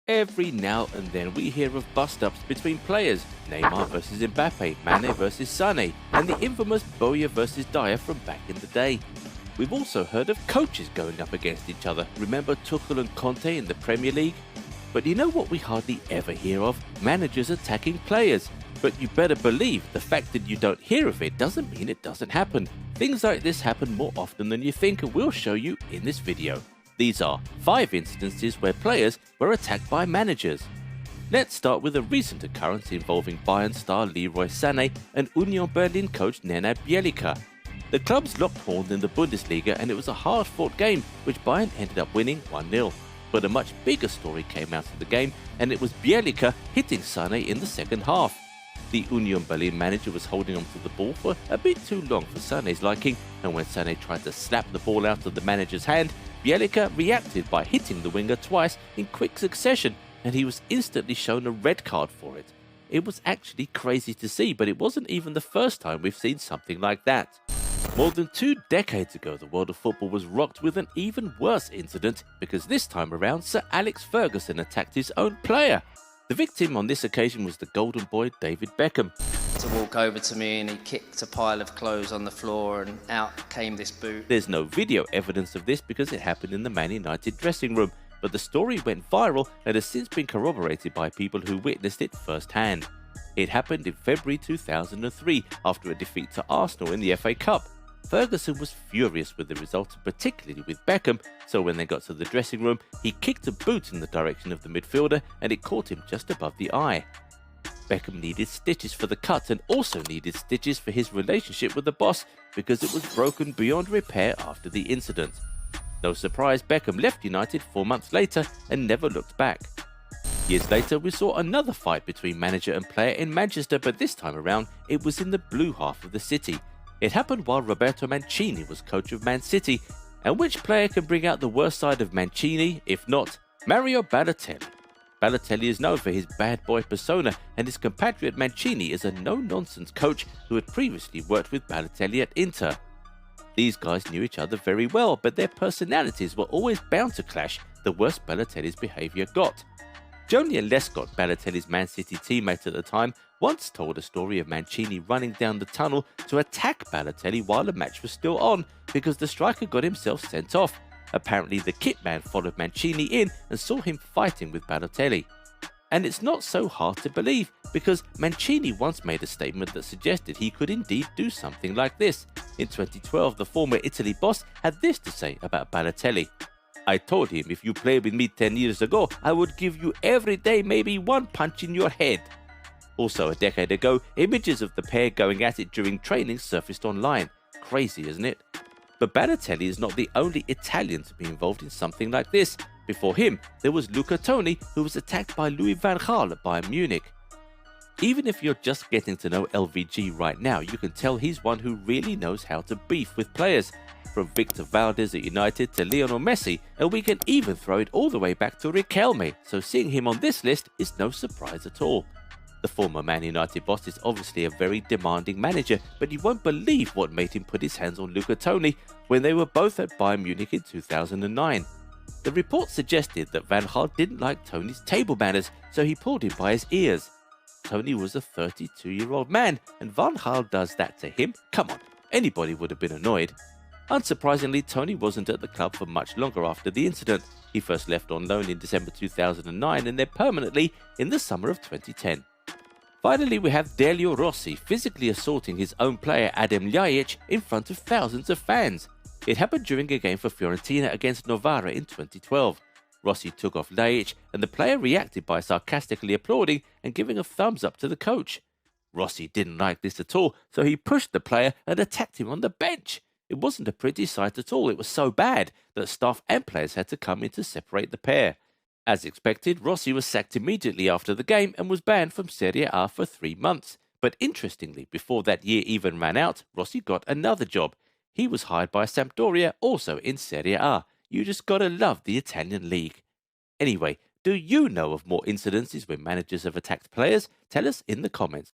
Every now and then we hear of bust-ups between players, Neymar versus Mbappe, Mane versus Sané, and the infamous Boya versus Dyer from back in the day. We've also heard of coaches going up against each other. Remember Tuchel and Conte in the Premier League? But you know what we hardly ever hear of? Managers attacking players. But you better believe the fact that you don't hear of it doesn't mean it doesn't happen. Things like this happen more often than you think, and we'll show you in this video. These are 5 instances where players were attacked by managers. Let's start with a recent occurrence involving Bayern star Leroy Sané and Union Berlin coach Nenad Bielica. The clubs locked horns in the Bundesliga, and it was a hard-fought game which Bayern ended up winning 1-0. But a much bigger story came out of the game, and it was Bielica hitting Sané in the second half. The Union Berlin manager was holding on to the ball for a bit too long for Sané's liking, and when Sané tried to slap the ball out of the manager's hand, Bielica reacted by hitting the winger twice in quick succession, and he was instantly shown a red card for it. It was actually crazy to see, but it wasn't even the first time we've seen something like that. More than 2 decades ago, the world of football was rocked with an even worse incident, because this time around Sir Alex Ferguson attacked his own player. The victim on this occasion was the golden boy David Beckham. To walk over to me and he kicked a pile of clothes on the floor and out came this boot. There's no video evidence of this because it happened in the Man United dressing room, but the story went viral and has since been corroborated by people who witnessed it firsthand. It happened in February 2003 after a defeat to Arsenal in the FA Cup. Ferguson was furious with the result, particularly with Beckham, so when they got to the dressing room, he kicked a boot in the direction of the midfielder and it caught him just above the eye. Beckham needed stitches for the cut and also needed stitches for his relationship with the boss because it was broken beyond repair after the incident. No surprise, Beckham left United 4 months later and never looked back. Years later, we saw another fight between manager and player in Manchester, but this time around, it was in the blue half of the city. It happened while Roberto Mancini was coach of Man City, and which player can bring out the worst side of Mancini, if not Mario Balotelli? Balotelli is known for his bad boy persona, and his compatriot Mancini is a no-nonsense coach who had previously worked with Balotelli at Inter. These guys knew each other very well, but their personalities were always bound to clash the worse Balotelli's behaviour got. Jolien Lescott, Balotelli's Man City teammate at the time, once told a story of Mancini running down the tunnel to attack Balotelli while the match was still on because the striker got himself sent off. Apparently the kit man followed Mancini in and saw him fighting with Balotelli. And it's not so hard to believe because Mancini once made a statement that suggested he could indeed do something like this. In 2012, the former Italy boss had this to say about Balotelli. "I told him if you played with me 10 years ago, I would give you every day maybe 1 punch in your head." Also, a decade ago, images of the pair going at it during training surfaced online. Crazy, isn't it? But Balotelli is not the only Italian to be involved in something like this. Before him, there was Luca Toni, who was attacked by Louis van Gaal at Bayern Munich. Even if you're just getting to know LVG right now, you can tell he's one who really knows how to beef with players. From Victor Valdez at United to Lionel Messi, and we can even throw it all the way back to Riquelme, so seeing him on this list is no surprise at all. The former Man United boss is obviously a very demanding manager, but you won't believe what made him put his hands on Luca Toni when they were both at Bayern Munich in 2009. The report suggested that Van Gaal didn't like Toni's table manners, so he pulled him by his ears. Toni was a 32-year-old man, and Van Gaal does that to him? Come on, anybody would have been annoyed. Unsurprisingly, Toni wasn't at the club for much longer after the incident. He first left on loan in December 2009 and then permanently in the summer of 2010. Finally, we have Delio Rossi physically assaulting his own player Adem Ljajic in front of thousands of fans. It happened during a game for Fiorentina against Novara in 2012. Rossi took off Ljajic and the player reacted by sarcastically applauding and giving a thumbs up to the coach. Rossi didn't like this at all, so he pushed the player and attacked him on the bench. It wasn't a pretty sight at all. It was so bad that staff and players had to come in to separate the pair. As expected, Rossi was sacked immediately after the game and was banned from Serie A for 3 months. But interestingly, before that year even ran out, Rossi got another job. He was hired by Sampdoria, also in Serie A. You just gotta love the Italian league. Anyway, do you know of more incidences when managers have attacked players? Tell us in the comments.